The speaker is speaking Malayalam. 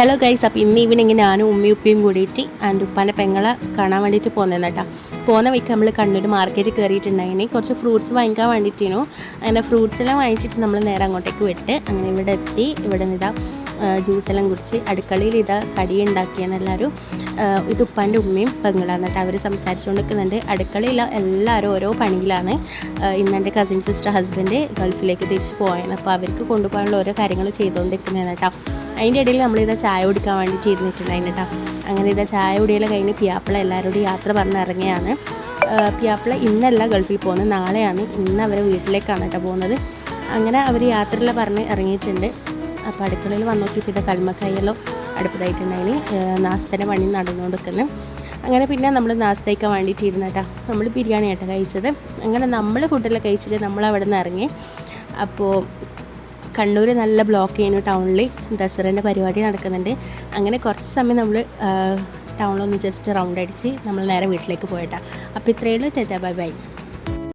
ഹലോ ഗൈസ്, അപ്പോൾ ഇന്ന് ഈവനിങ് ഞാനും ഉമ്മയും ഉപ്പയും കൂടിയിട്ട് ആൻഡ് ഉപ്പാൻ്റെ പെങ്ങളെ കാണാൻ വേണ്ടിയിട്ട് പോകുന്നതെന്ന് കേട്ടോ. പോകുന്ന വഴിക്ക് നമ്മൾ കണ്ണൂർ മാർക്കറ്റിൽ കയറിയിട്ടുണ്ടായിന് കുറച്ച് ഫ്രൂട്ട്സ് വാങ്ങിക്കാൻ വേണ്ടിയിട്ടായിരുന്നു. അങ്ങനെ ഫ്രൂട്ട്സെല്ലാം വാങ്ങിച്ചിട്ട് നമ്മൾ നേരെ അങ്ങോട്ടേക്ക് വിട്ട് അങ്ങനെ ഇവിടെ എത്തി. ഇവിടെ നിന്നിതാ ജ്യൂസെല്ലാം കുടിച്ച് അടുക്കളയിൽ ഇതാ കടി ഉണ്ടാക്കിയെന്നെല്ലാവരും. ഇത് ഉപ്പാൻ്റെ ഉമ്മയും പെങ്ങളാണ് കേട്ടോ. അവർ സംസാരിച്ചുകൊണ്ട് നിൽക്കുന്നുണ്ട്. അടുക്കളയിൽ എല്ലാവരും ഓരോ പണിയിലാണ്. ഇന്ന് എൻ്റെ കസിൻ സിസ്റ്റർ ഹസ്ബൻഡ് ഗൾഫിലേക്ക് തിരിച്ച് പോയാണ്. അപ്പോൾ അവർക്ക് കൊണ്ടുപോകാനുള്ള ഓരോ കാര്യങ്ങൾ ചെയ്തുകൊണ്ടിരിക്കുന്നതാണ് കേട്ടോ. അതിൻ്റെ ഇടയിൽ നമ്മളിതാ ചായ കുടിക്കാൻ വേണ്ടിയിട്ട് ഇരുന്നിട്ടുണ്ടായിരുന്നു കേട്ടോ. അങ്ങനെ ഇതാ ചായ കുടിയെല്ലാം കഴിഞ്ഞ് പിയാപ്പിള എല്ലാവരോടും യാത്ര പറഞ്ഞ് ഇറങ്ങിയാണ്. പിയാപ്പിള ഇന്നല്ല ഗൾഫിൽ പോകുന്നത്, നാളെയാണ്. ഇന്ന് അവർ വീട്ടിലേക്കാണ് കേട്ടോ പോകുന്നത്. അങ്ങനെ അവർ യാത്രയെല്ലാം പറഞ്ഞ് ഇറങ്ങിയിട്ടുണ്ട്. അപ്പോൾ അടുക്കളയിൽ വന്ന് നോക്കിയപ്പോൾ ഇത് കൽമക്കായെല്ലാം അടുപ്പതായിട്ടുണ്ടായിന്. നാസ്തൻ്റെ പണി നടന്നുകൊണ്ടിരിക്കുന്നത്. അങ്ങനെ പിന്നെ നമ്മൾ നാസ്ത കഴിക്കാൻ വേണ്ടിയിട്ട് ഇരുന്ന് കേട്ടോ. നമ്മൾ ബിരിയാണി ആട്ടോ കഴിച്ചത്. അങ്ങനെ നമ്മൾ ഫുഡെല്ലാം കഴിച്ചിട്ട് നമ്മൾ അവിടെ നിന്ന് ഇറങ്ങി. അപ്പോൾ കണ്ണൂർ നല്ല ബ്ലോക്ക് ചെയ്യുന്നു. ടൗണിൽ ദസറേൻ്റെ പരിപാടി നടക്കുന്നുണ്ട്. അങ്ങനെ കുറച്ച് സമയം നമ്മൾ ടൗണിലൊന്ന് ജസ്റ്റ് റൗണ്ട് അടിച്ച് നമ്മൾ നേരെ വീട്ടിലേക്ക് പോയിട്ടാണ്. അപ്പോൾ ഇത്രയേ ഉള്ളൂ. Tata bye bye.